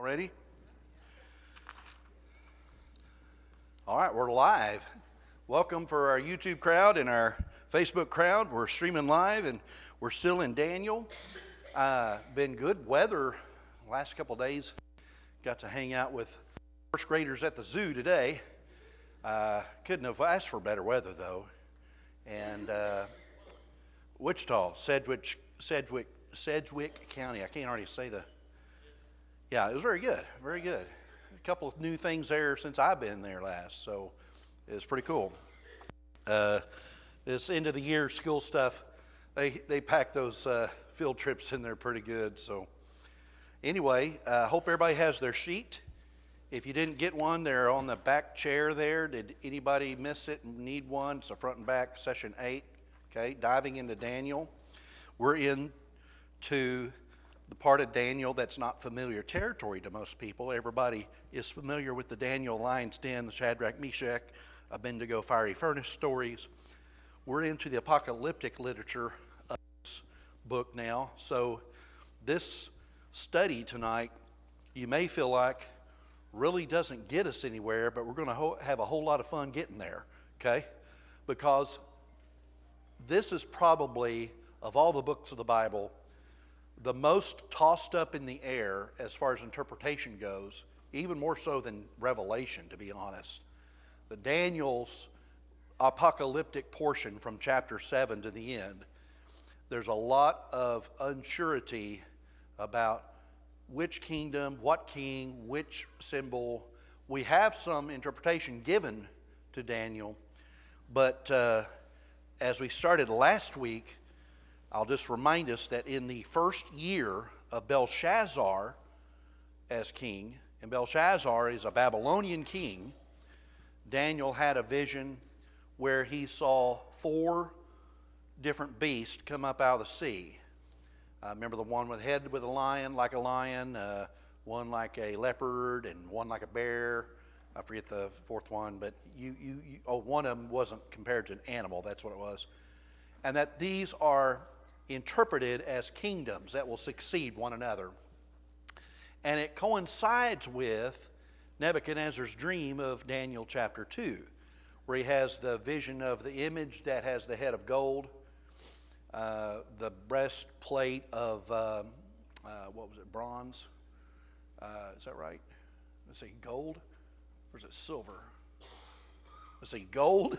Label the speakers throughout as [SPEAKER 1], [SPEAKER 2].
[SPEAKER 1] Ready? All right, we're live. Welcome for our YouTube crowd and our Facebook crowd. We're streaming live and we're still in Daniel. Been good weather the last couple of days. Got to hang out with first graders at the zoo today. Couldn't have asked for better weather though. And Wichita, Sedgwick County. I can't hardly say the. Yeah, it was very good, very good. A couple of new things there since I've been there last, so it was pretty cool. This end of the year school stuff, they pack those field trips in there pretty good. So anyway, hope everybody has their sheet. If you didn't get one, they're on the back chair there. Did anybody miss it and need one? It's a front and back, session 8. Okay, diving into Daniel. We're into the part of Daniel that's not familiar territory to most people. Everybody is familiar with the Daniel lion's den, the Shadrach, Meshach, Abednego fiery furnace stories. We're into the apocalyptic literature of this book now. So this study tonight, you may feel like really doesn't get us anywhere, but we're going to have a whole lot of fun getting there, okay? Because this is probably, of all the books of the Bible, the most tossed up in the air as far as interpretation goes, even more so than Revelation, to be honest. The Daniel's apocalyptic portion from chapter 7 to the end, there's a lot of unsurety about which kingdom, what king, which symbol. We have some interpretation given to Daniel, but as we started last week, I'll just remind us that in the first year of Belshazzar as king, and Belshazzar is a Babylonian king, Daniel had a vision where he saw 4 different beasts come up out of the sea. Remember the one with head with a lion, one like a leopard, and one like a bear. I forget the 4th one, but one of them wasn't compared to an animal, that's what it was. And that these are interpreted as kingdoms that will succeed one another. And it coincides with Nebuchadnezzar's dream of Daniel chapter 2, where he has the vision of the image that has the head of gold, the breastplate of, bronze? Is that right? Let's see, gold? Or is it silver? Let's see, gold.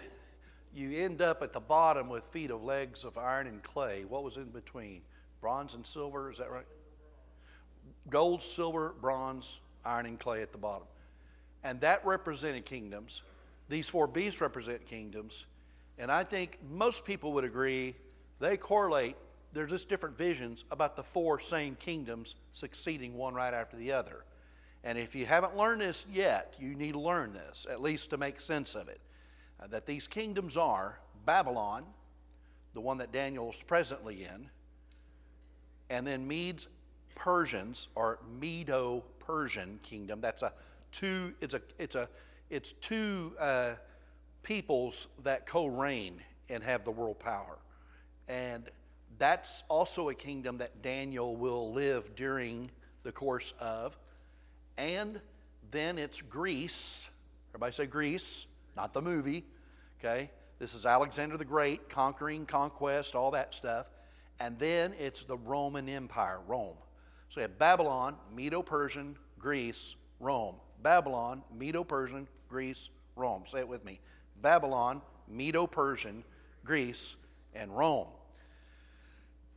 [SPEAKER 1] You end up at the bottom with feet of legs of iron and clay. What was in between? Bronze and silver, is that right? Gold, silver, bronze, iron, and clay at the bottom. And that represented kingdoms. These 4 beasts represent kingdoms. And I think most people would agree they correlate. They're just different visions about the 4 same kingdoms succeeding one right after the other. And if you haven't learned this yet, you need to learn this, at least to make sense of it. That these kingdoms are Babylon, the one that Daniel is presently in, and then Medes, Persians, or Medo-Persian kingdom. That's it's two peoples that co-reign and have the world power, and that's also a kingdom that Daniel will live during the course of. And then it's Greece. Everybody say Greece. Not the movie, okay? This is Alexander the Great, conquering, conquest, all that stuff. And then it's the Roman Empire, Rome. So you have Babylon, Medo-Persian, Greece, Rome. Babylon, Medo-Persian, Greece, Rome. Say it with me. Babylon, Medo-Persian, Greece, and Rome.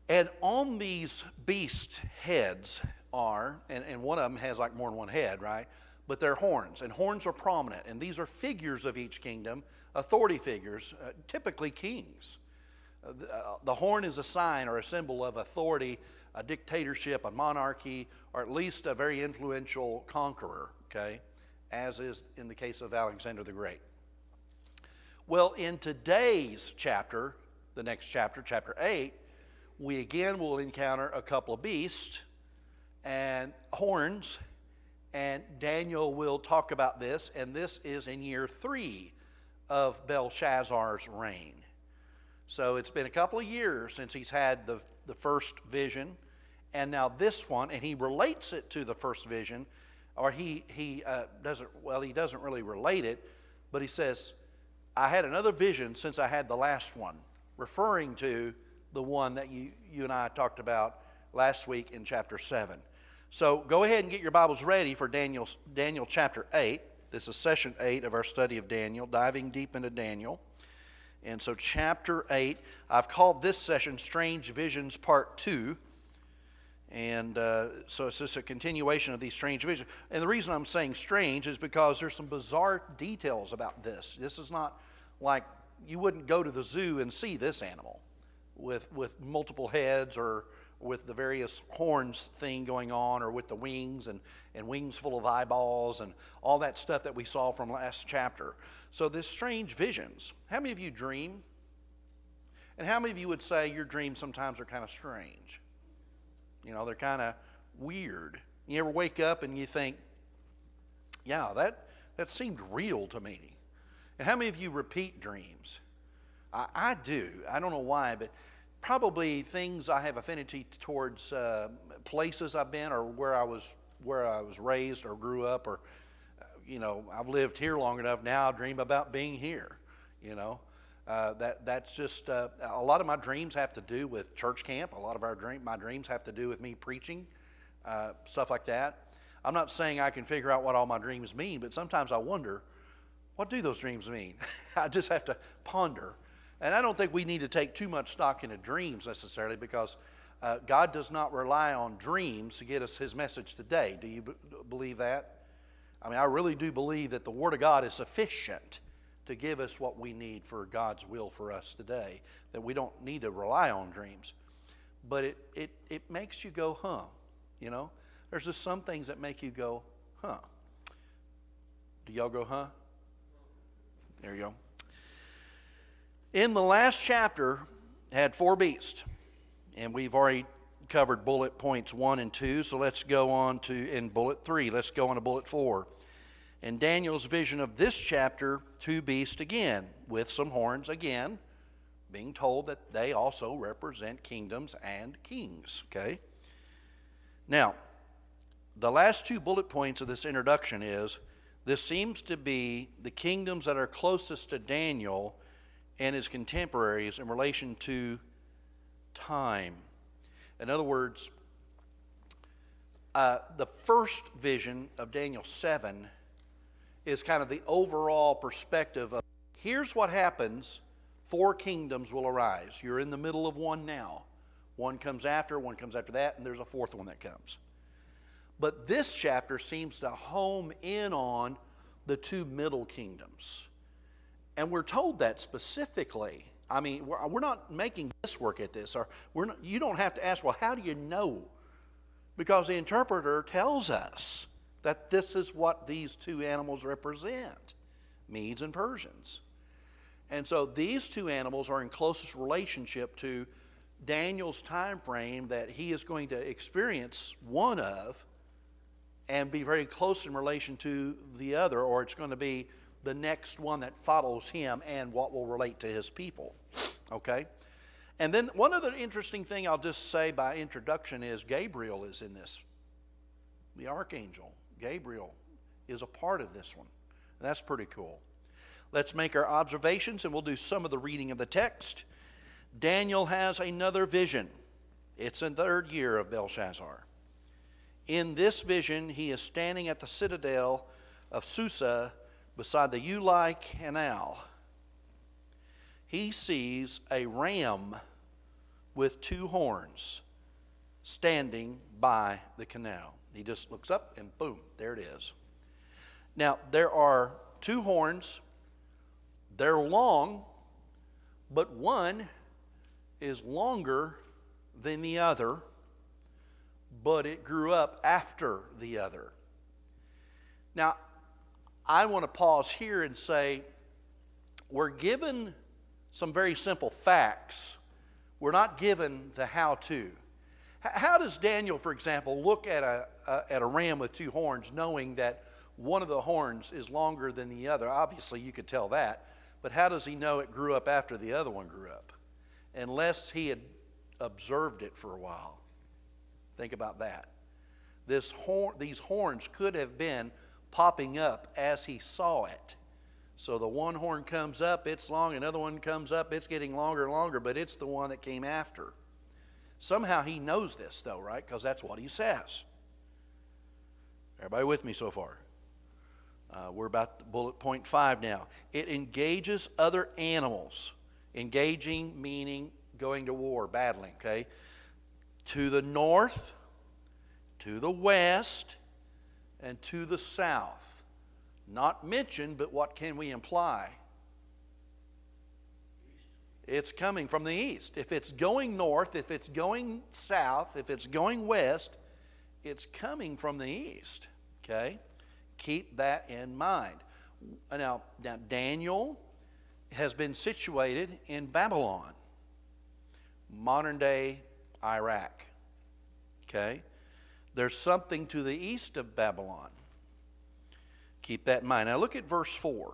[SPEAKER 1] And on these beast heads are, and one of them has like more than one head, right? But they're horns, and horns are prominent. And these are figures of each kingdom, authority figures, typically kings. The horn is a sign or a symbol of authority, a dictatorship, a monarchy, or at least a very influential conqueror, okay? As is in the case of Alexander the Great. Well, in today's chapter, the next chapter, chapter 8, we again will encounter a couple of beasts and horns. And Daniel will talk about this, and this is in year 3 of Belshazzar's reign. So it's been a couple of years since he's had the first vision, and now this one, and he relates it to the first vision or he doesn't really relate it, but he says, I had another vision since I had the last one, referring to the one that you and I talked about last week in chapter 7. So go ahead and get your Bibles ready for Daniel chapter 8. This is session 8 of our study of Daniel, diving deep into Daniel. And so chapter 8, I've called this session Strange Visions Part 2. And so it's just a continuation of these strange visions. And the reason I'm saying strange is because there's some bizarre details about this. This is not like you wouldn't go to the zoo and see this animal with multiple heads, or with the various horns thing going on, or with the wings and wings full of eyeballs and all that stuff that we saw from last chapter. So this strange visions. How many of you dream? And how many of you would say your dreams sometimes are kind of strange? You know, they're kind of weird. You ever wake up and you think, yeah, that seemed real to me? And how many of you repeat dreams? I do. I don't know why, but probably things I have affinity towards, places I've been, or where I was raised or grew up, or I've lived here long enough now. I dream about being here. That's just a lot of my dreams have to do with church camp. A lot of my dreams have to do with me preaching, stuff like that. I'm not saying I can figure out what all my dreams mean, but sometimes I wonder, what do those dreams mean? I just have to ponder. And I don't think we need to take too much stock into dreams necessarily, because God does not rely on dreams to get us His message today. Do you believe that? I mean, I really do believe that the Word of God is sufficient to give us what we need for God's will for us today, that we don't need to rely on dreams. But it makes you go, huh? There's just some things that make you go, huh? Do y'all go, huh? There you go. In the last chapter, had 4 beasts, and we've already covered bullet points 1 and 2, so let's go on to, in bullet 3, let's go on to bullet 4. In Daniel's vision of this chapter, 2 beasts again, with some horns again, being told that they also represent kingdoms and kings, okay? Now, the last 2 bullet points of this introduction is, this seems to be the kingdoms that are closest to Daniel and his contemporaries in relation to time. In other words, the first vision of Daniel 7 is kind of the overall perspective of, here's what happens, 4 kingdoms will arise. You're in the middle of one now. One comes after that, and there's a 4th one that comes. But this chapter seems to home in on the 2 middle kingdoms. And we're told that specifically. I mean, we're not making guesswork at this. Or you don't have to ask, well, how do you know? Because the interpreter tells us that this is what these 2 animals represent, Medes and Persians. And so these 2 animals are in closest relationship to Daniel's time frame that he is going to experience one of, and be very close in relation to the other, or it's going to be the next one that follows him and what will relate to his people. Okay? And then one other interesting thing I'll just say by introduction is Gabriel is in this. The archangel, Gabriel, is a part of this one. And that's pretty cool. Let's make our observations, and we'll do some of the reading of the text. Daniel has another vision. It's in the 3rd year of Belshazzar. In this vision, he is standing at the citadel of Susa beside the Ulai Canal. He sees a ram with 2 horns standing by the canal. He just looks up and boom, there it is. Now, there are 2 horns. They're long, but one is longer than the other, but it grew up after the other. Now, I want to pause here and say, we're given some very simple facts. We're not given the how-to. How does Daniel, for example, look at a ram with 2 horns, knowing that one of the horns is longer than the other? Obviously, you could tell that. But how does he know it grew up after the other one grew up? Unless he had observed it for a while. Think about that. these horns could have been popping up as he saw it. So the one horn comes up, it's long, another one comes up, it's getting longer and longer, but it's the one that came after. Somehow he knows this though, right? Because that's what he says. Everybody with me so far? We're about to bullet point 5 now. It engages other animals. Engaging meaning going to war, battling, okay? To the north, to the west, and to the south. Not mentioned, but what can we imply? It's coming from the east. If it's going north, if it's going south, if it's going west, it's coming from the east. Okay? Keep that in mind. Now Daniel has been situated in Babylon, modern day Iraq. Okay? There's something to the east of Babylon. Keep that in mind. Now look at verse 4.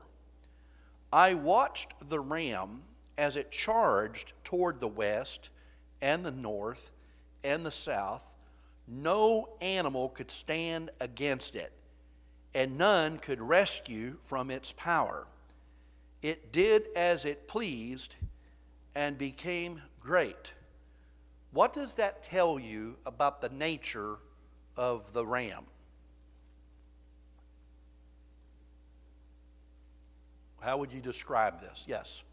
[SPEAKER 1] I watched the ram as it charged toward the west and the north and the south. No animal could stand against it, and none could rescue from its power. It did as it pleased and became great. What does that tell you about the nature of the ram? How would you describe this? Yes.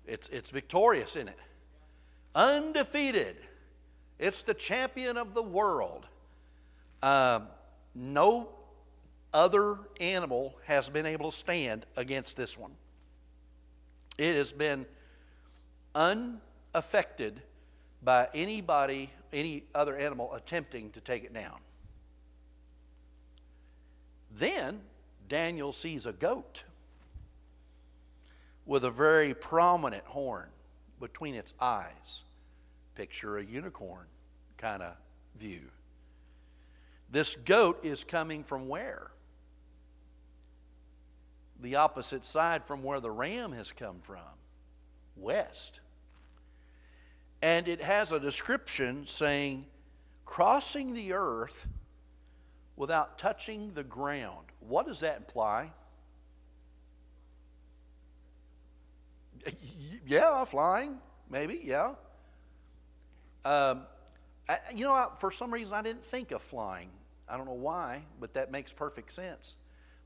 [SPEAKER 1] It's victorious, isn't it? Undefeated. It's the champion of the world. No other animal has been able to stand against this one. It has been unaffected by anybody, any other animal attempting to take it down. Then Daniel sees a goat with a very prominent horn between its eyes. Picture a unicorn kind of view. This goat is coming from where? The opposite side from where the ram has come from. West. And it has a description saying, crossing the earth without touching the ground. What does that imply? Yeah, flying, maybe, yeah. For some reason I didn't think of flying. I don't know why, but that makes perfect sense.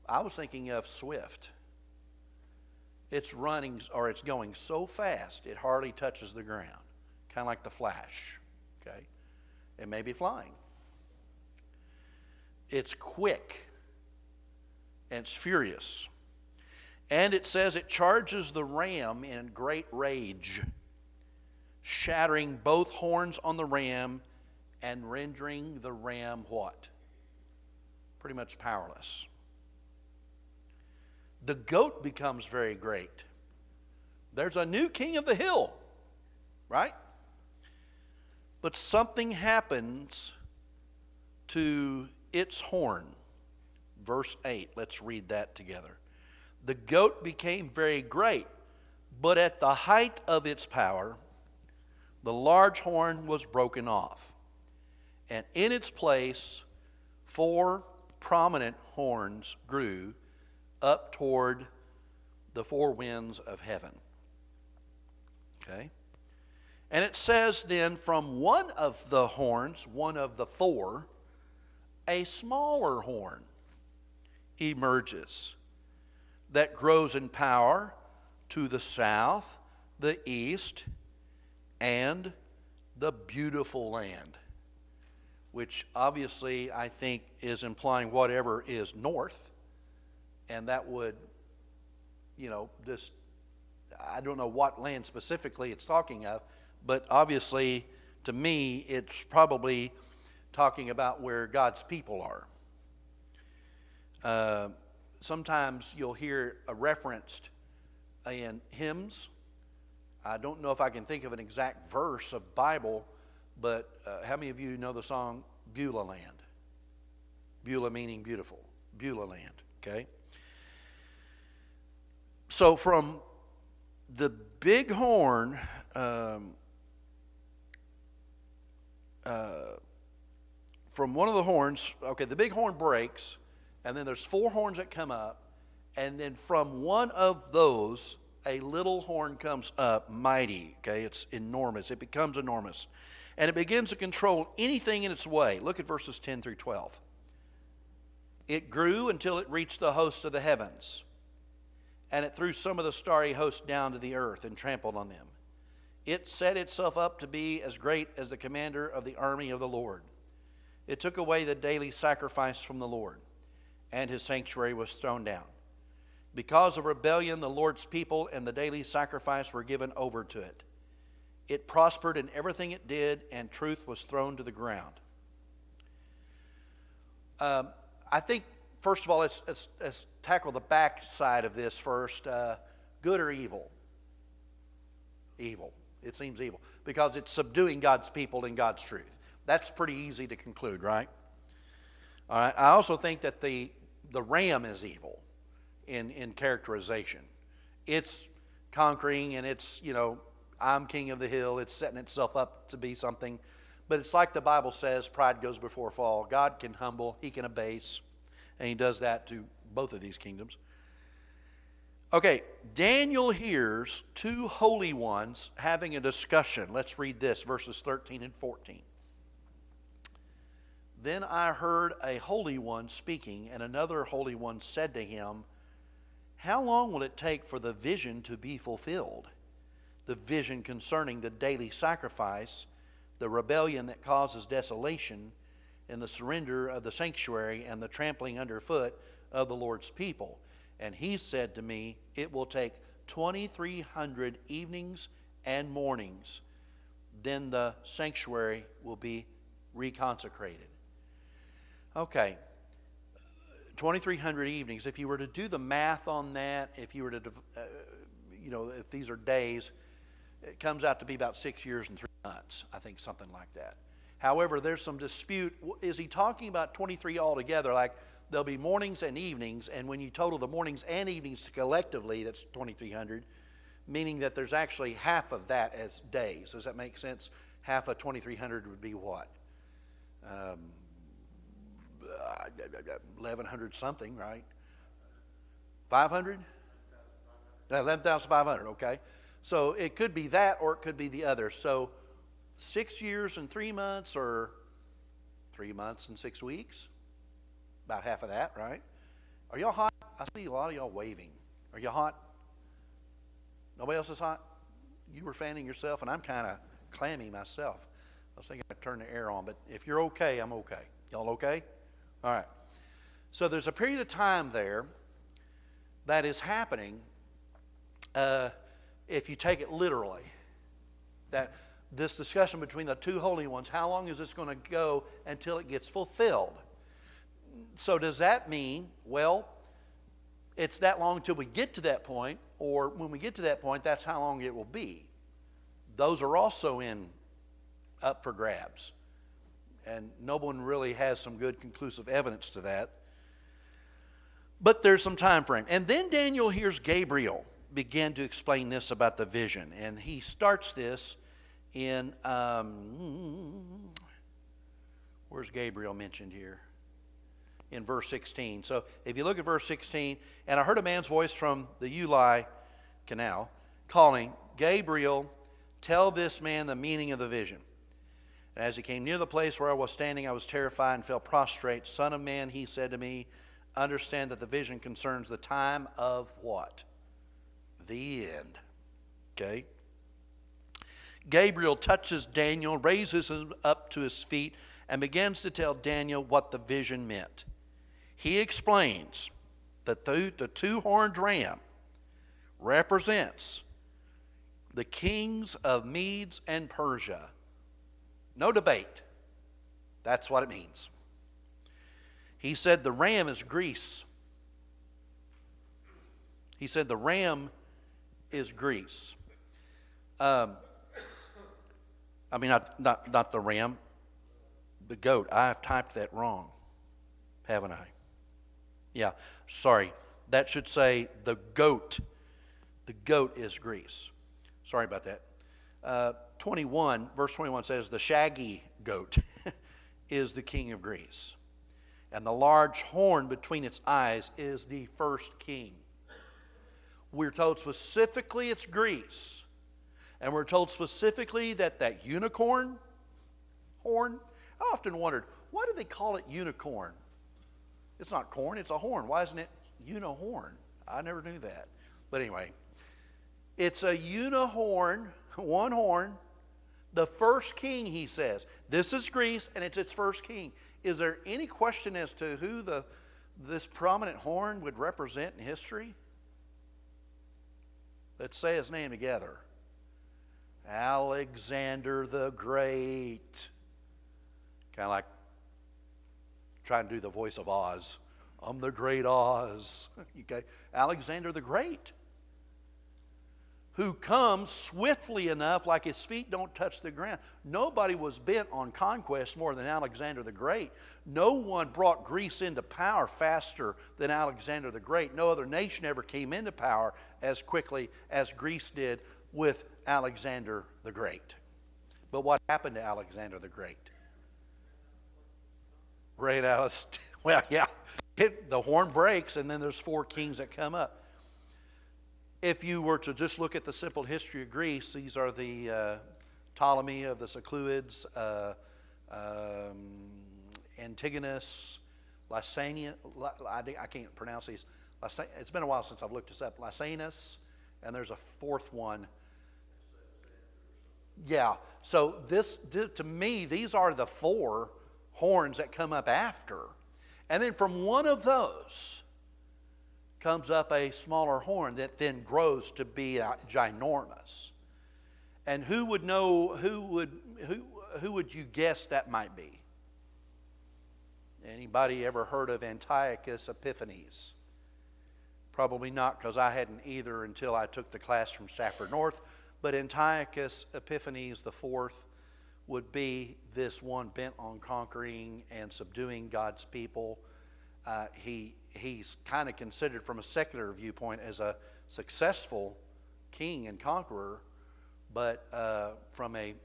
[SPEAKER 1] I was thinking of swift. It's running, or it's going so fast it hardly touches the ground. Kind of like the Flash, okay? It may be flying. It's quick, and it's furious. And it says it charges the ram in great rage, shattering both horns on the ram and rendering the ram what? Pretty much powerless. The goat becomes very great. There's a new king of the hill, right? But something happens to its horn. Verse 8, let's read that together. The goat became very great, but at the height of its power, the large horn was broken off, and in its place 4 prominent horns grew up toward the 4 winds of heaven. Okay? And it says then, from one of the horns, one of the 4, a smaller horn emerges that grows in power to the south, the east, and the beautiful land, which obviously I think is implying whatever is north, and that would, I don't know what land specifically it's talking of, but obviously to me it's probably talking about where God's people are. Sometimes you'll hear a referenced in hymns. I don't know if I can think of an exact verse of Bible, but how many of you know the song Beulah Land? Beulah meaning beautiful. Beulah Land, okay? So from the big horn, from one of the horns, okay, the big horn breaks, and then there's 4 horns that come up, and then from one of those, a little horn comes up, mighty, okay? It's enormous. It becomes enormous. And it begins to control anything in its way. Look at verses 10 through 12. It grew until it reached the host of the heavens, and it threw some of the starry host down to the earth and trampled on them. It set itself up to be as great as the commander of the army of the Lord. It took away the daily sacrifice from the Lord, and his sanctuary was thrown down. Because of rebellion, the Lord's people and the daily sacrifice were given over to it. It prospered in everything it did, and truth was thrown to the ground. I think, first of all, let's tackle the back side of this first. Good or evil? Evil. It seems evil because it's subduing God's people in God's truth. That's pretty easy to conclude, right? All right. I also think that the ram is evil in characterization. It's conquering, and it's, I'm king of the hill. It's setting itself up to be something. But it's like the Bible says, pride goes before a fall. God can humble, he can abase, and he does that to both of these kingdoms. Okay, Daniel hears 2 holy ones having a discussion. Let's read this, verses 13 and 14. Then I heard a holy one speaking, and another holy one said to him, how long will it take for the vision to be fulfilled? The vision concerning the daily sacrifice, the rebellion that causes desolation, and the surrender of the sanctuary and the trampling underfoot of the Lord's people. And he said to me, it will take 2,300 evenings and mornings. Then the sanctuary will be reconsecrated. Okay, 2,300 evenings. If you were to do the math on that, if you were to, if these are days, it comes out to be about 6 years and 3 months. I think something like that. However, there's some dispute. Is he talking about 23 altogether? Like there'll be mornings and evenings, and when you total the mornings and evenings collectively, that's 2,300, meaning that there's actually half of that as days. Does that make sense? Half of 2,300 would be what? 1,100 something, right? 500? 11,500, okay. So it could be that, or it could be the other. So 6 years and 3 months, or 3 months and 6 weeks? About half of that, right? Are y'all hot? I see a lot of y'all waving. Are y'all hot? Nobody else is hot? You were fanning yourself, and I'm kind of clammy myself. I was thinking I'd turn the air on, but if you're okay, I'm okay. Y'all okay? All right. So there's a period of time there that is happening, if you take it literally, that this discussion between the 2 holy ones, how long is this going to go until it gets fulfilled? So does that mean, well, it's that long until we get to that point, or when we get to that point, that's how long it will be? Those are also up for grabs. And no one really has some good conclusive evidence to that. But there's some time frame. And then Daniel hears Gabriel begin to explain this about the vision. And he starts this in, where's Gabriel mentioned here? In verse 16. So if you look at verse 16, and I heard a man's voice from the Ulai canal calling, Gabriel, tell this man the meaning of the vision. And as he came near the place where I was standing, I was terrified and fell prostrate. Son of man, he said to me, understand that the vision concerns the time of what? The end. Okay? Gabriel touches Daniel, raises him up to his feet, and begins to tell Daniel what the vision meant. He explains that the 2-horned ram represents the kings of Medes and Persia. No debate. That's what it means. He said the ram is Greece. He said the ram is Greece. Not the ram, the goat. I've typed that wrong, haven't I? Yeah, sorry. That should say the goat. The goat is Greece. Sorry about that. 21, verse 21 says the shaggy goat is the king of Greece. And the large horn between its eyes is the first king. We're told specifically it's Greece. And we're told specifically that unicorn horn. I often wondered, why do they call it unicorn? It's not corn, it's a horn. Why isn't it unihorn? I never knew that. But anyway, it's a unihorn, one horn. The first king, he says. This is Greece, and it's its first king. Is there any question as to who this prominent horn would represent in history? Let's say his name together. Alexander the Great. Kind of like trying to do the voice of Oz. I'm the great Oz. Okay, Alexander the Great. Who comes swiftly enough, like his feet don't touch the ground. Nobody was bent on conquest more than Alexander the Great. No one brought Greece into power faster than Alexander the Great. No other nation ever came into power as quickly as Greece did with Alexander the Great. But what happened to Alexander the Great? Ran out of, well, yeah, the horn breaks, and then there's 4 kings that come up. If you were to just look at the simple history of Greece, these are the Ptolemy of the Seleucids, Antigonus, Lysanias, I can't pronounce these. It's been a while since I've looked this up. Lysanias, and there's a 4th one. Yeah, so this, to me, these are the 4 horns that come up after. And then from one of those comes up a smaller horn that then grows to be ginormous. And who would know, who would you guess that might be? Anybody ever heard of Antiochus Epiphanes? Probably not, because I hadn't either until I took the class from Stafford North. But Antiochus Epiphanes IV would be this one bent on conquering and subduing God's people. He's kind of considered from a secular viewpoint as a successful king and conqueror, but from a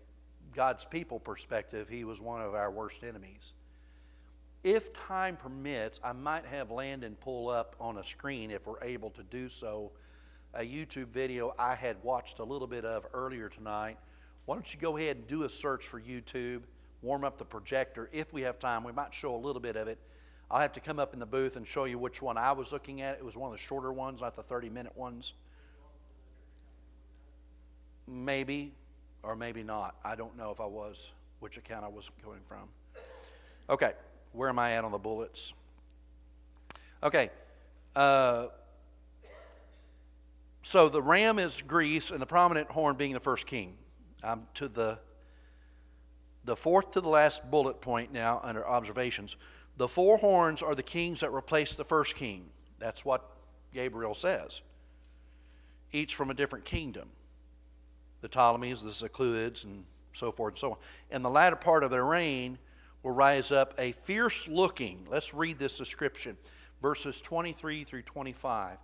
[SPEAKER 1] God's people perspective, he was one of our worst enemies. If time permits, I might have Landon pull up on a screen, if we're able to do so, a YouTube video I had watched a little bit of earlier tonight. Why don't you go ahead and do a search for YouTube, warm up the projector. If we have time, we might show a little bit of it. I'll have to come up in the booth and show you which one I was looking at. It was one of the shorter ones, not the 30-minute ones. Maybe, or maybe not. I don't know if I was, which account I was going from. Okay, where am I at on the bullets? Okay, so the ram is Greece, and the prominent horn being the first king. I'm to the 4th to the last bullet point now under observations. The 4 horns are the kings that replace the first king. That's what Gabriel says. Each from a different kingdom. The Ptolemies, the Seleucids, and so forth and so on. In the latter part of their reign will rise up a fierce-looking, let's read this description, verses 23 through 25.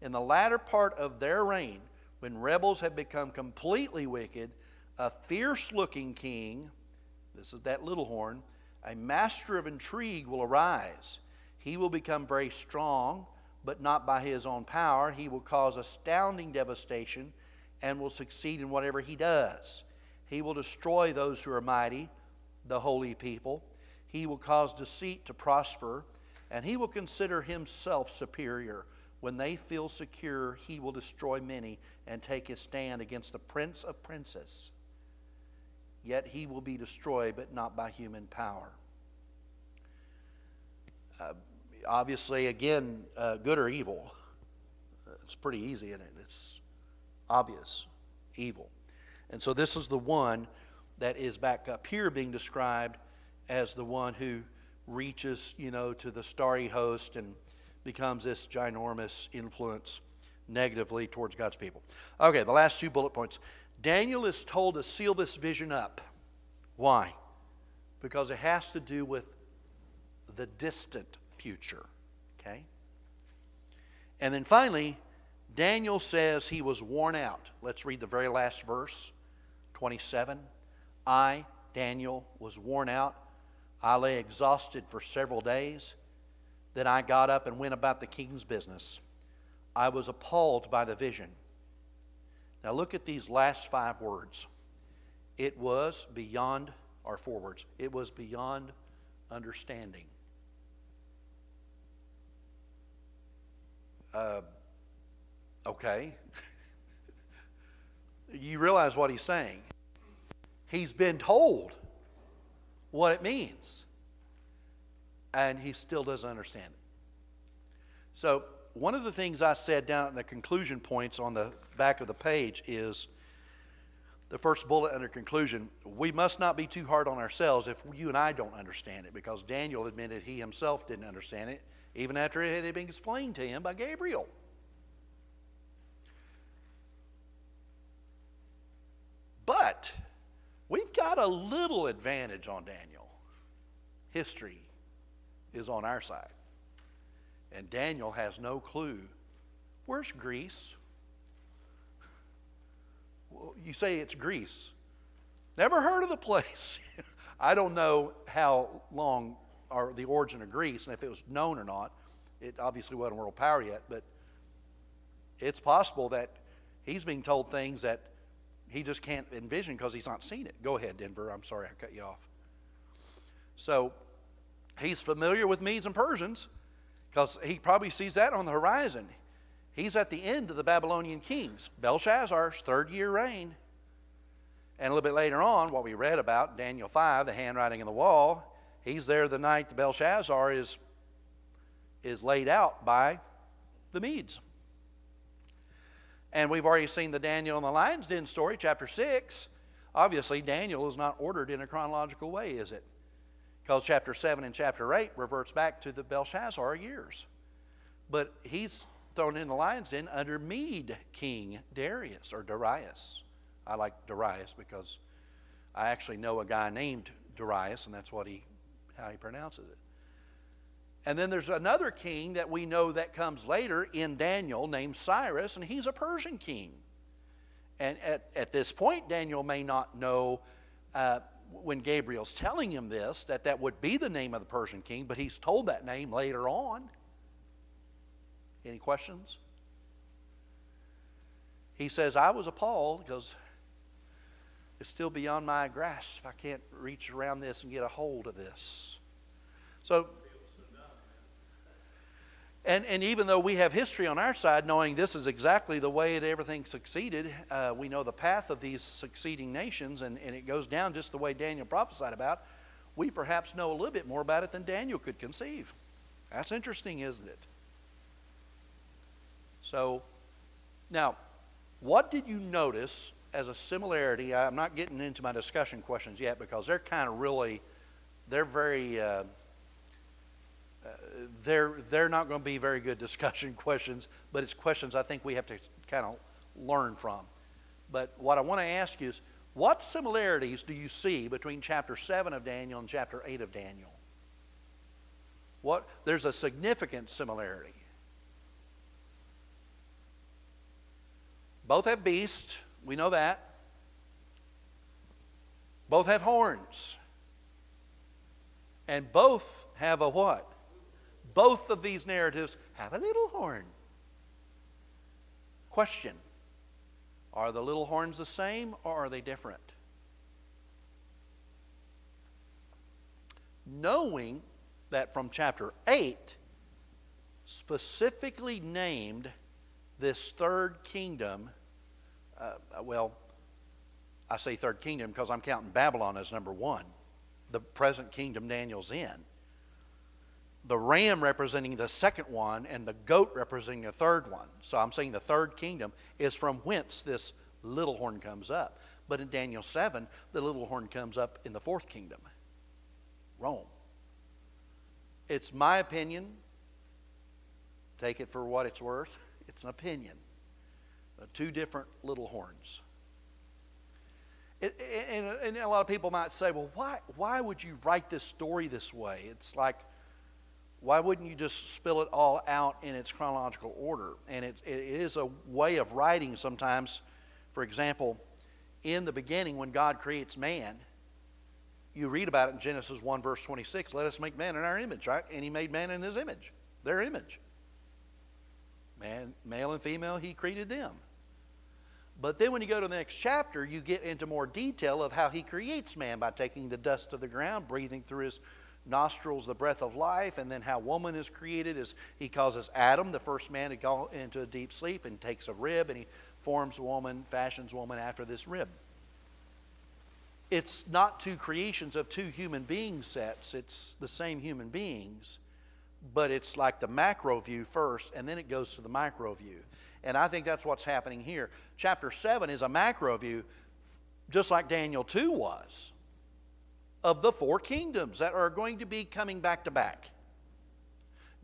[SPEAKER 1] In the latter part of their reign, when rebels have become completely wicked, a fierce-looking king, this is that little horn, a master of intrigue will arise. He will become very strong, but not by his own power. He will cause astounding devastation and will succeed in whatever he does. He will destroy those who are mighty, the holy people. He will cause deceit to prosper, and he will consider himself superior. When they feel secure, he will destroy many and take his stand against the prince of princes. Yet he will be destroyed, but not by human power. Obviously, again, good or evil. It's pretty easy, isn't it? It's obvious, evil. And so this is the one that is back up here being described as the one who reaches, to the starry host and becomes this ginormous influence negatively towards God's people. Okay, the last 2 bullet points. Daniel is told to seal this vision up. Why? Because it has to do with the distant future. Okay? And then finally, Daniel says he was worn out. Let's read the very last verse, 27. I, Daniel, was worn out. I lay exhausted for several days. Then I got up and went about the king's business. I was appalled by the vision. Now look at these last 5 words. It was beyond, or 4 words, it was beyond understanding. Okay. You realize what he's saying. He's been told what it means, and he still doesn't understand it. So one of the things I said down in the conclusion points on the back of the page is the first bullet under conclusion: we must not be too hard on ourselves if you and I don't understand it, because Daniel admitted he himself didn't understand it, even after it had been explained to him by Gabriel. But we've got a little advantage on Daniel. History is on our side. And Daniel has no clue. Where's Greece? Well, you say it's Greece. Never heard of the place. I don't know how long or the origin of Greece, and if it was known or not. It obviously wasn't a world power yet, but it's possible that he's being told things that he just can't envision because he's not seen it. Go ahead, Denver. I'm sorry I cut you off. So he's familiar with Medes and Persians because he probably sees that on the horizon. He's at the end of the Babylonian kings, Belshazzar's 3rd year reign. And a little bit later on, what we read about, Daniel 5, the handwriting on the wall, he's there the night the Belshazzar is laid out by the Medes. And we've already seen the Daniel and the lion's den story, chapter 6. Obviously, Daniel is not ordered in a chronological way, is it? Because chapter 7 and chapter 8 reverts back to the Belshazzar years. But he's thrown in the lion's den under Mede King Darius, or Darius. I like Darius because I actually know a guy named Darius, and that's how he pronounces it. And then there's another king that we know that comes later in Daniel named Cyrus, and he's a Persian king. And at this point, Daniel may not know when Gabriel's telling him this, that would be the name of the Persian king, but he's told that name later on. Any questions? He says, I was appalled because it's still beyond my grasp. I can't reach around this and get a hold of this. So, and even though we have history on our side, knowing this is exactly the way that everything succeeded, we know the path of these succeeding nations, and it goes down just the way Daniel prophesied about. We perhaps know a little bit more about it than Daniel could conceive. That's interesting, isn't it? So, now, what did you notice as a similarity? I'm not getting into my discussion questions yet because they're kind of really, they're very... They're not going to be very good discussion questions, but it's questions I think we have to kind of learn from. But what I want to ask you is, what similarities do you see between chapter 7 of Daniel and chapter 8 of Daniel? There's a significant similarity. Both have beasts, we know that. Both have horns. And both have a what? Both of these narratives have a little horn. Question: are the little horns the same or are they different? Knowing that from chapter 8 specifically named this 3rd kingdom, I say 3rd kingdom because I'm counting Babylon as number 1, the present kingdom Daniel's in. The ram representing the 2nd one and the goat representing the 3rd one. So I'm saying the 3rd kingdom is from whence this little horn comes up. But in Daniel 7, the little horn comes up in the 4th kingdom, Rome. It's my opinion. Take it for what it's worth. It's an opinion. 2 different little horns. And a lot of people might say, well, why would you write this story this way? It's like, why wouldn't you just spill it all out in its chronological order? And it is a way of writing sometimes. For example, in the beginning when God creates man, you read about it in Genesis 1 verse 26, let us make man in our image, right? And he made man in his image, their image. Man, male and female, he created them. But then when you go to the next chapter, you get into more detail of how he creates man by taking the dust of the ground, breathing through his nostrils the breath of life, and then how woman is created is he causes Adam, the first man, to go into a deep sleep and takes a rib and he forms woman, fashions woman after this rib. It's not two creations of two human being sets. It's the same human beings, but it's like the macro view first, and then it goes to the micro view. And I think that's what's happening here. Chapter 7 is a macro view, just like Daniel 2 was, of the four kingdoms that are going to be coming back to back.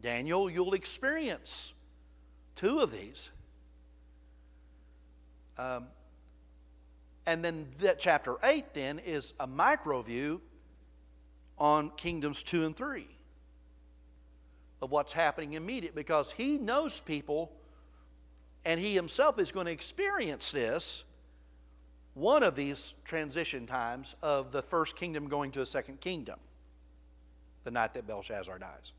[SPEAKER 1] Daniel, you'll experience two of these. And then that chapter 8 then is a micro view on kingdoms 2 and 3 of what's happening immediate, because he knows people and he himself is going to experience this, one of these transition times of the first kingdom going to a second kingdom, the night that Belshazzar dies.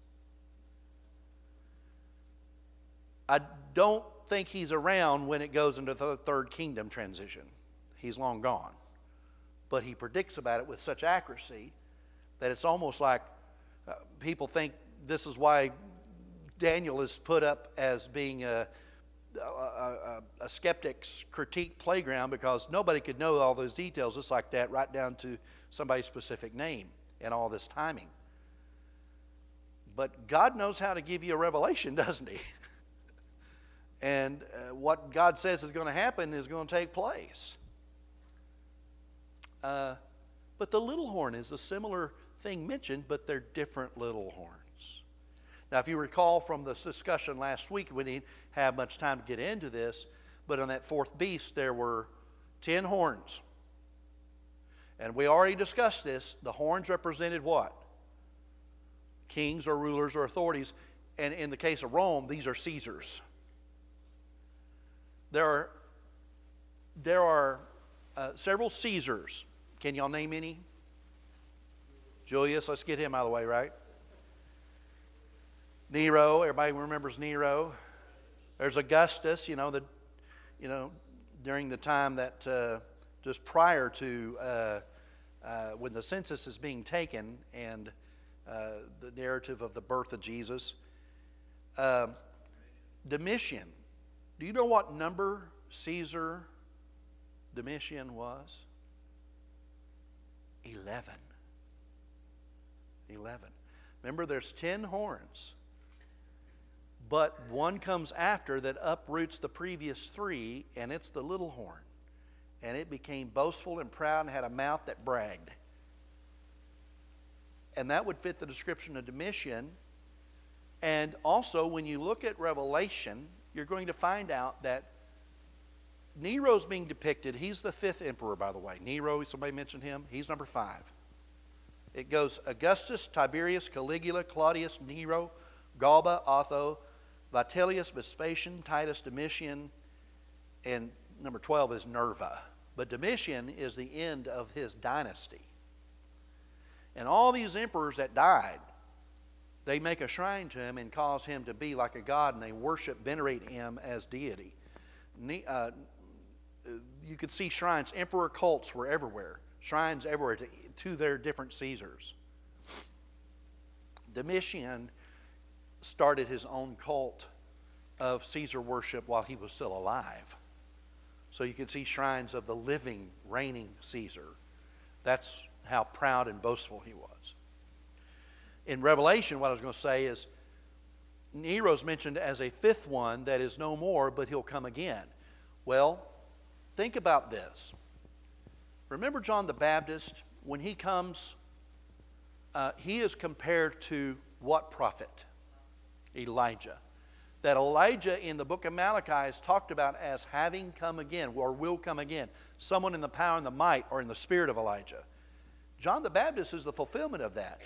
[SPEAKER 1] I don't think he's around when it goes into the third kingdom transition. He's long gone. But he predicts about it with such accuracy that it's almost like people think this is why Daniel is put up as being a skeptic's critique playground, because nobody could know all those details just like that, right down to somebody's specific name and all this timing. But God knows how to give you a revelation, doesn't he? And what God says is going to happen is going to take place. But the little horn is a similar thing mentioned, but they're different little horns. Now, if you recall from this discussion last week, we didn't have much time to get into this, but on that fourth beast there were 10 horns. And we already discussed this. The horns represented what? Kings or rulers or authorities. And in the case of Rome, these are Caesars. There are several Caesars. Can y'all name any? Julius, let's get him out of the way, right? Nero, everybody remembers Nero. There's Augustus, during the time that just prior to when the census is being taken and the narrative of the birth of Jesus. Domitian. Do you know what number Caesar Domitian was? 11. 11. Remember, there's 10 horns. But one comes after that uproots the previous 3, and it's the little horn. And it became boastful and proud and had a mouth that bragged. And that would fit the description of Domitian. And also, when you look at Revelation, you're going to find out that Nero's being depicted. He's the 5th emperor, by the way. Nero, somebody mentioned him. He's number 5. It goes Augustus, Tiberius, Caligula, Claudius, Nero, Galba, Otho, Vitellius, Vespasian, Titus, Domitian, and number 12 is Nerva. But Domitian is the end of his dynasty. And all these emperors that died, they make a shrine to him and cause him to be like a god, and they worship, venerate him as deity. You could see shrines, emperor cults were everywhere. Shrines everywhere to their different Caesars. Domitian started his own cult of Caesar worship while he was still alive. So you could see shrines of the living, reigning Caesar. That's how proud and boastful he was. In Revelation, what I was going to say is Nero's mentioned as a 5th one that is no more, but he'll come again. Well, think about this. Remember John the Baptist? When he comes, he is compared to what prophet? Elijah. That Elijah in the book of Malachi is talked about as having come again, or will come again. Someone in the power and the might, or in the spirit of Elijah. John the Baptist is the fulfillment of that.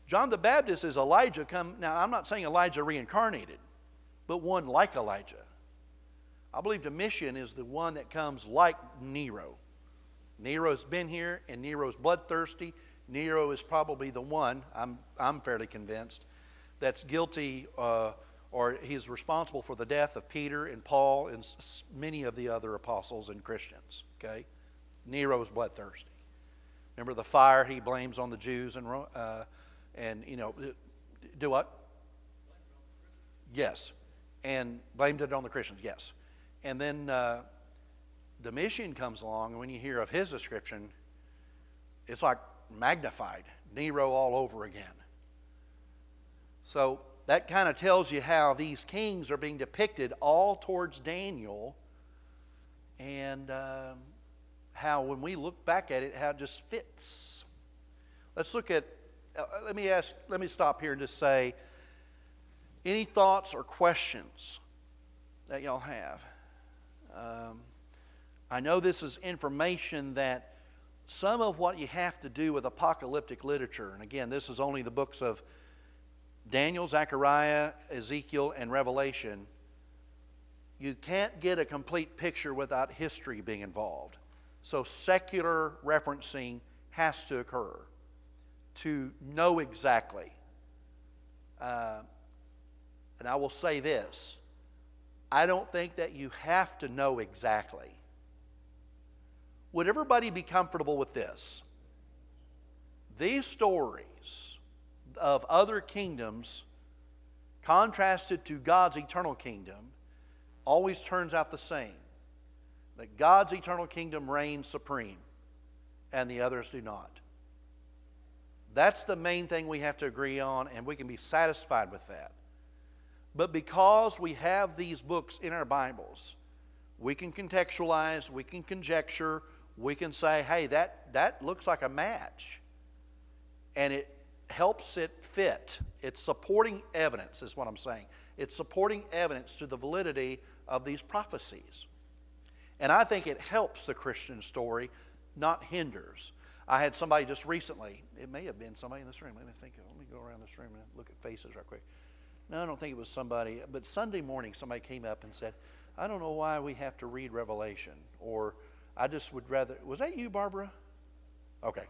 [SPEAKER 1] John the Baptist is Elijah come. Now, I'm not saying Elijah reincarnated, but one like Elijah. I believe Domitian is the one that comes like Nero. Nero's been here, and Nero's bloodthirsty, Nero is probably the one, I'm fairly convinced, that's guilty or he's responsible for the death of Peter and Paul and many of the other apostles and Christians. Okay, Nero is bloodthirsty. Remember the fire he blames on the Jews and do what? Yes, and blamed it on the Christians. Yes, and then Domitian comes along, and when you hear of his description, it's like magnified. Nero all over again. So that kind of tells you how these kings are being depicted all towards Daniel, and how when we look back at it, how it just fits. Let's look at, let me stop here and just say, any thoughts or questions that y'all have? I know this is information that some of what you have to do with apocalyptic literature, and again, this is only the books of Daniel, Zechariah, Ezekiel, and Revelation. You can't get a complete picture without history being involved. So secular referencing has to occur to know exactly. And I will say this, I don't think that you have to know exactly. Would everybody be comfortable with this? These stories of other kingdoms contrasted to God's eternal kingdom always turns out the same. That God's eternal kingdom reigns supreme and the others do not. That's the main thing we have to agree on, and we can be satisfied with that. But because we have these books in our Bibles, we can contextualize, we can conjecture, we can say, hey, that looks like a match. And it helps it fit. It's supporting evidence is what I'm saying. It's supporting evidence to the validity of these prophecies. And I think it helps the Christian story, not hinders. I had somebody just recently, it may have been somebody in this room. Let me go around this room and look at faces right quick. No, I don't think it was somebody. But Sunday morning somebody came up and said, I don't know why we have to read Revelation. Or I just would rather, was that you, Barbara? Okay.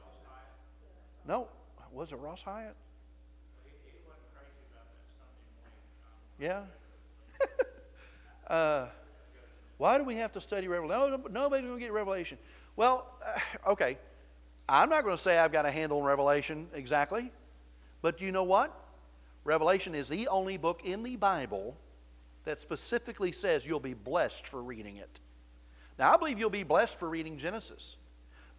[SPEAKER 1] No, was it Ross Hyatt?
[SPEAKER 2] He wasn't crazy about that Sunday morning.
[SPEAKER 1] Yeah. Why do we have to study Revelation? No, nobody's going to get Revelation. Well, okay. I'm not going to say I've got a handle on Revelation exactly. But you know what? Revelation is the only book in the Bible that specifically says you'll be blessed for reading it. Now, I believe you'll be blessed for reading Genesis.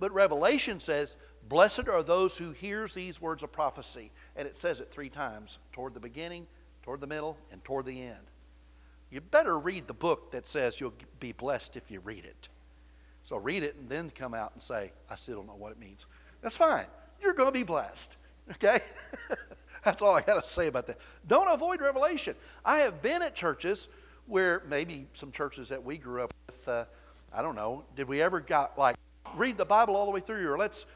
[SPEAKER 1] But Revelation says, blessed are those who hears these words of prophecy. And it says it 3 times, toward the beginning, toward the middle, and toward the end. You better read the book that says you'll be blessed if you read it. So read it and then come out and say, I still don't know what it means. That's fine. You're going to be blessed. Okay? That's all I got to say about that. Don't avoid Revelation. I have been at churches where maybe some churches that we grew up with, I don't know, did we ever got like, read the Bible all the way through, or let's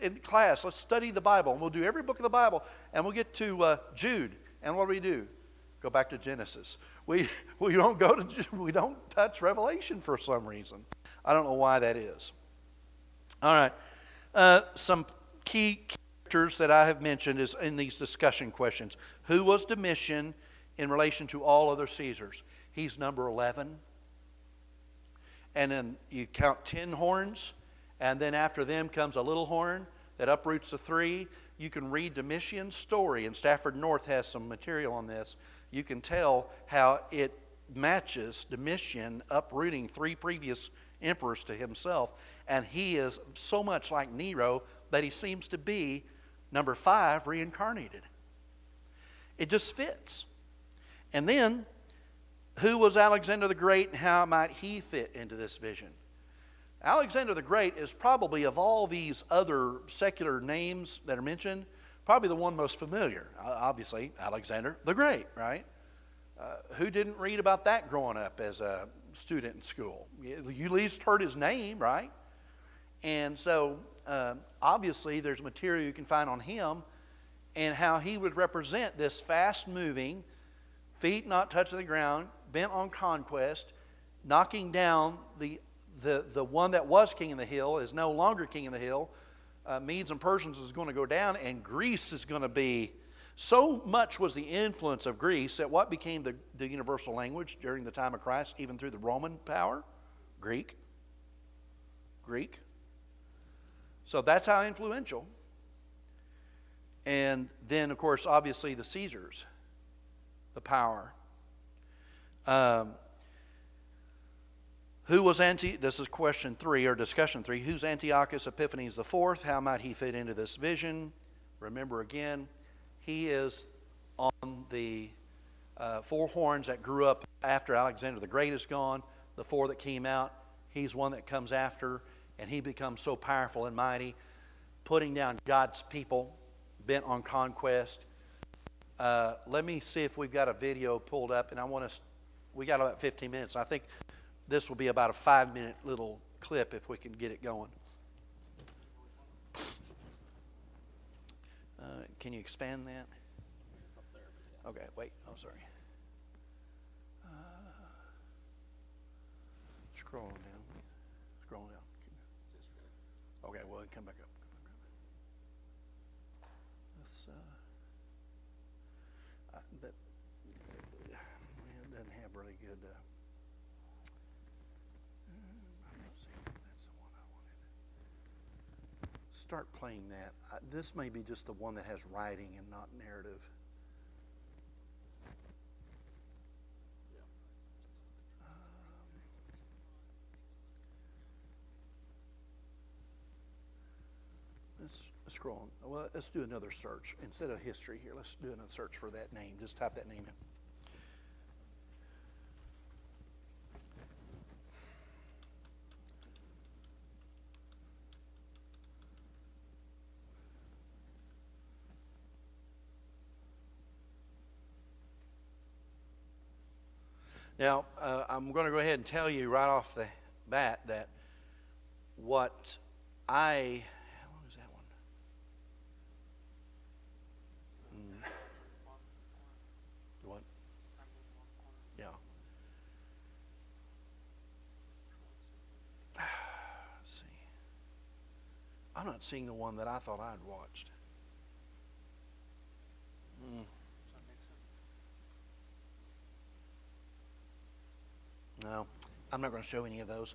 [SPEAKER 1] in class, let's study the Bible, and we'll do every book of the Bible, and we'll get to Jude, and what do? Go back to Genesis. We don't touch Revelation for some reason. I don't know why that is. All right, some key characters that I have mentioned is in these discussion questions. Who was Domitian in relation to all other Caesars? He's number 11. And then you count 10 horns, and then after them comes a little horn that uproots the 3. You can read Domitian's story, and Stafford North has some material on this. You can tell how it matches Domitian uprooting 3 previous emperors to himself, and he is so much like Nero that he seems to be number 5 reincarnated. It just fits. And then, who was Alexander the Great, and how might he fit into this vision? Alexander the Great is probably, of all these other secular names that are mentioned, probably the one most familiar. Obviously, Alexander the Great, right? Who didn't read about that growing up as a student in school? You at least heard his name, right? And so, obviously, there's material you can find on him and how he would represent this fast-moving, feet not touching the ground, bent on conquest, knocking down the one that was king of the hill, is no longer king of the hill, Medes and Persians is going to go down, and Greece is going to be, so much was the influence of Greece that what became the universal language during the time of Christ, even through the Roman power? Greek. So that's how influential. And then, of course, obviously the Caesars, the power. Who was this is question 3 or discussion 3. Who's Antiochus Epiphanes IV? How might he fit into this vision? Remember again, he is on the 4 horns that grew up after Alexander the Great is gone. The 4 that came out, he's one that comes after, and he becomes so powerful and mighty, putting down God's people bent on conquest. Let me see if we've got a video pulled up, and we got about 15 minutes. I think this will be about a 5-minute little clip if we can get it going. Can you expand that?
[SPEAKER 3] It's up there. But yeah.
[SPEAKER 1] Okay, wait. Oh, sorry. Scrolling down. Okay, well, come back up. This, it doesn't have really good. I'm not seeing if that's the one I wanted. Start playing that. This may be just the one that has writing and not narrative. Let's scroll on. Well, let's do another search. Instead of history here, let's do another search for that name. Just type that name in. Now, I'm going to go ahead and tell you right off the bat that what how long is that one? What? Yeah. Let's see. I'm not seeing the one that I thought I'd watched. No, I'm not going to show any of those.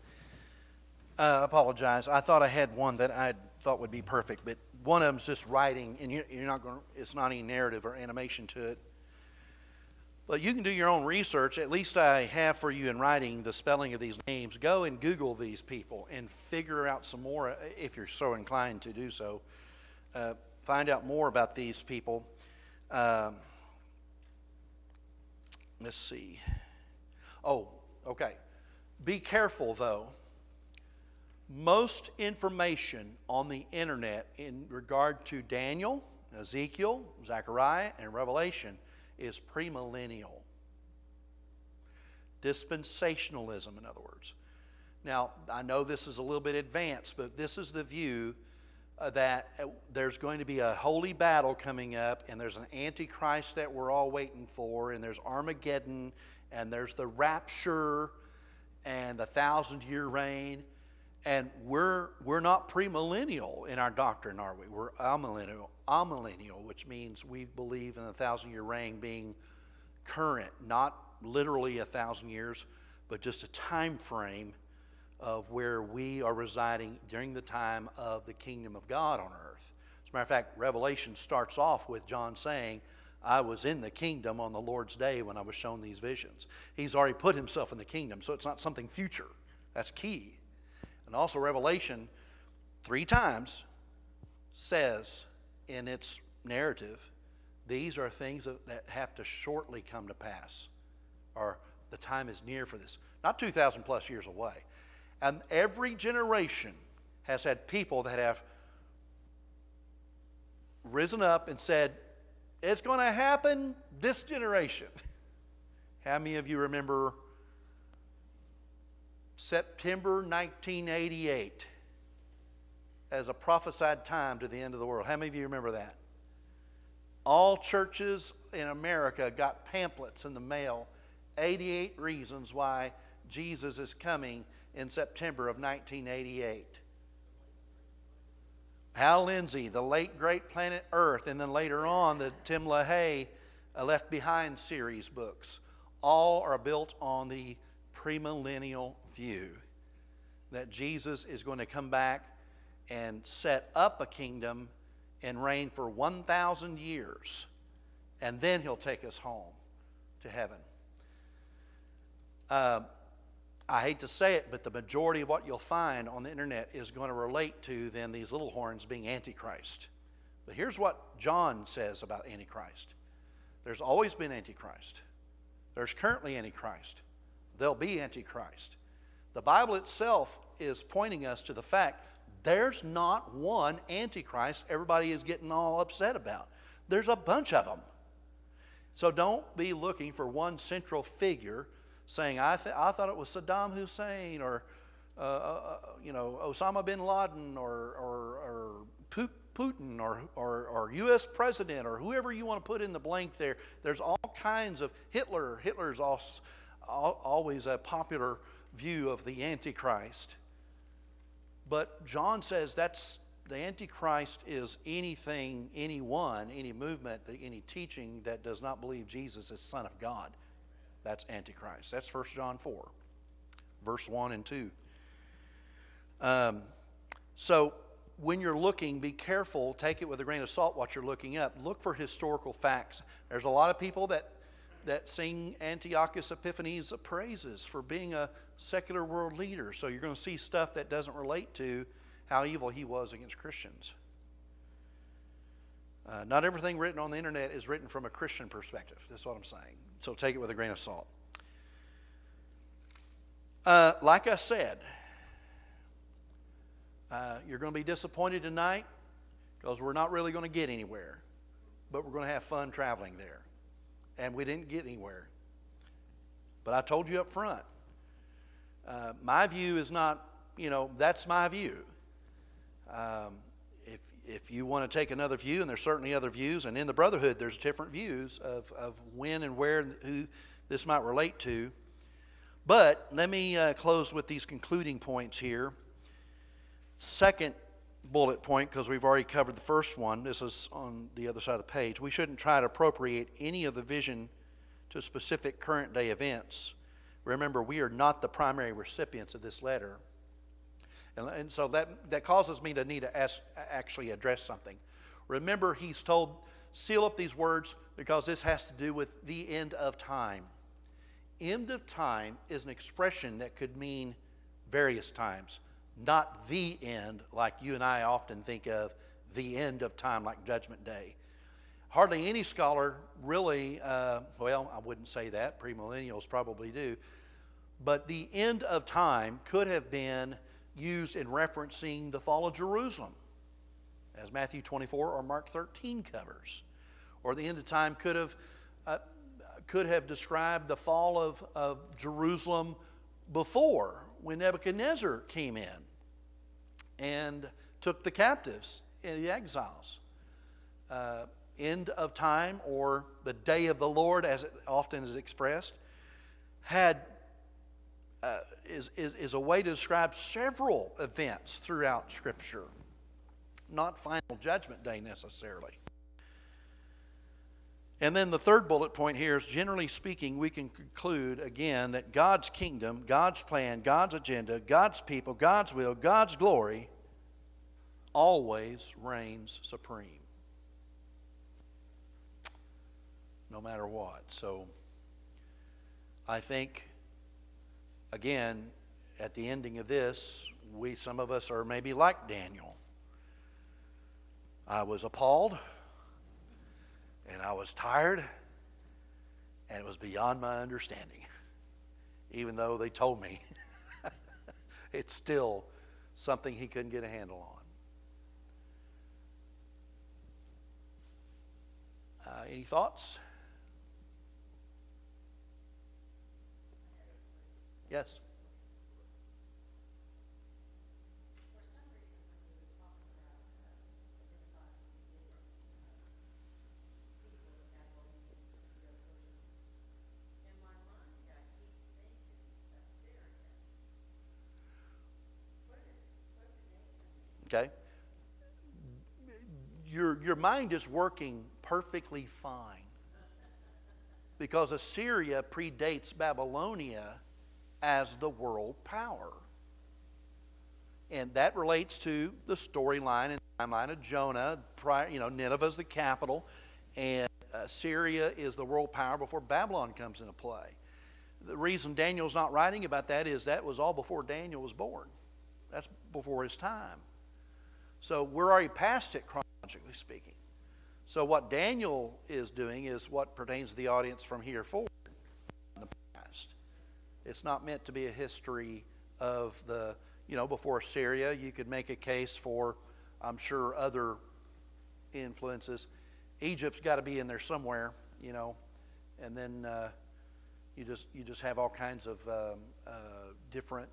[SPEAKER 1] I apologize. I thought I had one that I thought would be perfect, but one of them's just writing, and you're not going. It's not any narrative or animation to it. But you can do your own research. At least I have for you in writing the spelling of these names. Go and Google these people and figure out some more if you're so inclined to do so. Find out more about these people. Let's see. Oh, okay. Be careful, though. Most information on the internet in regard to Daniel, Ezekiel, Zechariah, and Revelation is premillennial. Dispensationalism, in other words. Now, I know this is a little bit advanced, but this is the view that there's going to be a holy battle coming up, and there's an antichrist that we're all waiting for, and there's Armageddon, and there's the rapture, and the 1,000-year reign. And we're not premillennial in our doctrine, are we? We're amillennial, which means we believe in the 1,000-year reign being current, not literally 1,000 years, but just a time frame of where we are residing during the time of the kingdom of God on earth. As a matter of fact, Revelation starts off with John saying, I was in the kingdom on the Lord's day when I was shown these visions. He's already put himself in the kingdom, so it's not something future. That's key. And also Revelation 3 times says in its narrative, these are things that have to shortly come to pass, or the time is near for this. Not 2,000 plus years away. And every generation has had people that have risen up and said, it's going to happen this generation. How many of you remember September 1988 as a prophesied time to the end of the world? How many of you remember that? All churches in America got pamphlets in the mail, 88 reasons why Jesus is coming in September of 1988. Hal Lindsey, the late great Planet Earth, and then later on the Tim LaHaye Left Behind series books, all are built on the premillennial view that Jesus is going to come back and set up a kingdom and reign for 1,000 years, and then he'll take us home to heaven. I hate to say it, but the majority of what you'll find on the internet is going to relate to then these little horns being Antichrist. But here's what John says about Antichrist. There's always been Antichrist. There's currently Antichrist. There'll be Antichrist. The Bible itself is pointing us to the fact there's not one Antichrist everybody is getting all upset about. There's a bunch of them. So don't be looking for one central figure saying, I thought it was Saddam Hussein or Osama bin Laden or Putin or U.S. president or whoever you want to put in the blank there. There's all kinds of Hitler. Hitler's always a popular view of the Antichrist. But John says that's the Antichrist is anything, anyone, any movement, any teaching that does not believe Jesus is Son of God. That's Antichrist. That's 1 John 4, verse 1 and 2. So when you're looking, be careful. Take it with a grain of salt what you're looking up. Look for historical facts. There's a lot of people that sing Antiochus Epiphanes' praises for being a secular world leader. So you're going to see stuff that doesn't relate to how evil he was against Christians. Not everything written on the internet is written from a Christian perspective. That's what I'm saying. So take it with a grain of salt. Like I said, you're going to be disappointed tonight because we're not really going to get anywhere. But we're going to have fun traveling there. And we didn't get anywhere. But I told you up front, my view is not, that's my view. If you want to take another view, and there's certainly other views, and in the Brotherhood there's different views of when and where and who this might relate to. But let me close with these concluding points here. Second bullet point, because we've already covered the first one. This is on the other side of the page. We shouldn't try to appropriate any of the vision to specific current day events. Remember, we are not the primary recipients of this letter. And so that causes me to need to actually address something. Remember, he's told, seal up these words because this has to do with the end of time. End of time is an expression that could mean various times, not the end like you and I often think of the end of time like Judgment Day. Hardly any scholar really, I wouldn't say that, premillennials probably do, but the end of time could have been used in referencing the fall of Jerusalem, as Matthew 24 or Mark 13 covers. Or the end of time could have described the fall of Jerusalem before, when Nebuchadnezzar came in and took the captives and the exiles. End of time, or the day of the Lord, as it often is expressed, is a way to describe several events throughout Scripture, not final judgment day necessarily. And then the third bullet point here is, generally speaking, we can conclude again that God's kingdom, God's plan, God's agenda, God's people, God's will, God's glory always reigns supreme, no matter what. So I think, again, at the ending of this, some of us are maybe like Daniel. I was appalled, and I was tired, and it was beyond my understanding. Even though they told me, it's still something he couldn't get a handle on. Any thoughts? Yes. Okay. your mind is working perfectly fine. Because Assyria predates Babylonia as the world power. And that relates to the storyline and timeline of Jonah. Nineveh's the capital, and Syria is the world power before Babylon comes into play. The reason Daniel's not writing about that is that was all before Daniel was born. That's before his time. So we're already past it, chronologically speaking. So what Daniel is doing is what pertains to the audience from here forward in the past. It's not meant to be a history of the, before Assyria. You could make a case for, I'm sure, other influences. Egypt's got to be in there somewhere, and then you just have all kinds of different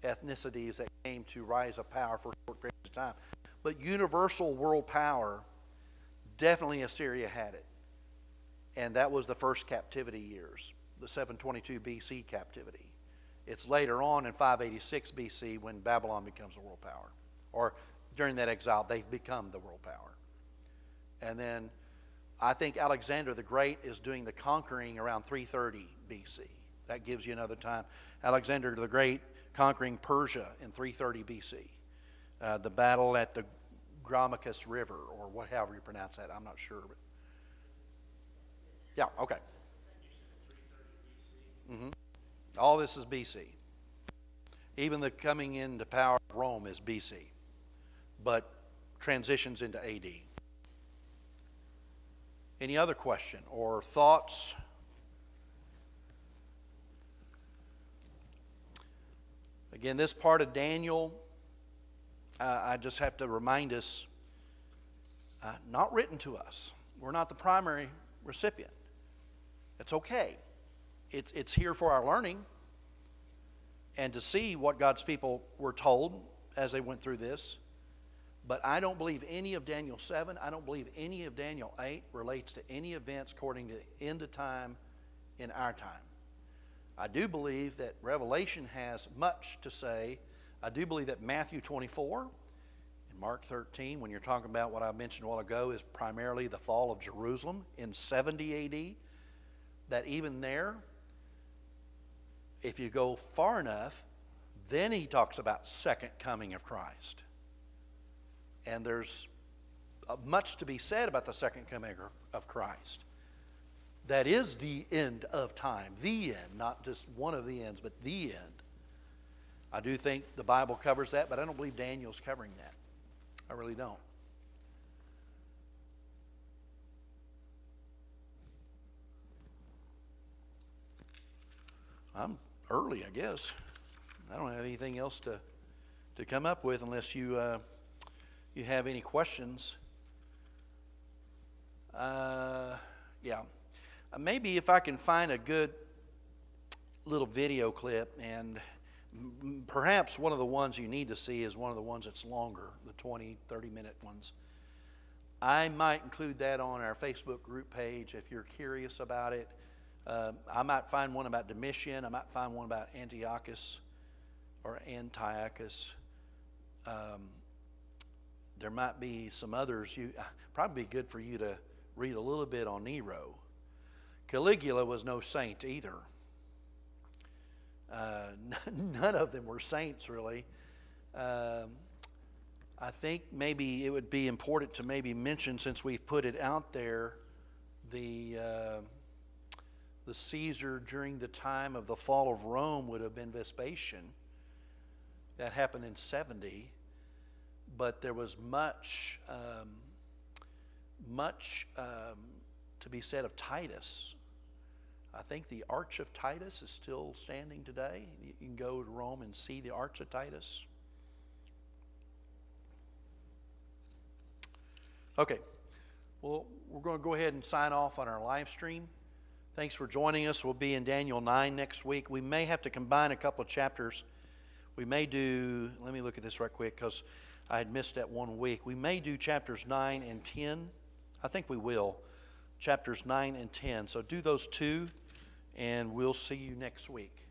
[SPEAKER 1] ethnicities that came to rise of power for short periods of time. But universal world power, definitely Assyria had it. And that was the first captivity years, the 722 BC captivity. It's later on in 586 BC when Babylon becomes a world power. Or during that exile, they've become the world power. And then I think Alexander the Great is doing the conquering around 330 BC. That gives you another time. Alexander the Great conquering Persia in 330 BC. The battle at the Grammicus River, or however you pronounce that, I'm not sure. But yeah, okay. Mm-hmm. All this is BC. Even the coming into power of Rome is BC, but transitions into AD. Any other question or thoughts? Again, this part of Daniel, I just have to remind us, not written to us. We're not the primary recipient. It's okay. It's here for our learning and to see what God's people were told as they went through this. But I don't believe any of Daniel 7, I don't believe any of Daniel 8 relates to any events according to the end of time in our time. I do believe that Revelation has much to say. I do believe that Matthew 24 and Mark 13, when you're talking about what I mentioned a while ago, is primarily the fall of Jerusalem in 70 AD. That even there, if you go far enough, then he talks about second coming of Christ. And there's much to be said about the second coming of Christ. That is the end of time, the end, not just one of the ends, but the end. I do think the Bible covers that, but I don't believe Daniel's covering that. I really don't. I'm early, I guess. I don't have anything else to come up with unless you have any questions. Yeah. Maybe if I can find a good little video clip, and perhaps one of the ones you need to see is one of the ones that's longer, the 20, 30-minute ones. I might include that on our Facebook group page if you're curious about it. I might find one about Domitian. I might find one about Antiochus or Antiochus. There might be some others. Probably be good for you to read a little bit on Nero. Caligula was no saint either. None of them were saints, really. I think maybe it would be important to maybe mention, since we've put it out there, the Caesar during the time of the fall of Rome would have been Vespasian. That happened in 70. But there was much to be said of Titus. I think the Arch of Titus is still standing today. You can go to Rome and see the Arch of Titus. Okay. Well, we're going to go ahead and sign off on our live stream. Thanks for joining us. We'll be in Daniel 9 next week. We may have to combine a couple of chapters. We may do, let me look at this right quick because I had missed that 1 week. We may do chapters 9 and 10. I think we will. Chapters 9 and 10. So do those two, and we'll see you next week.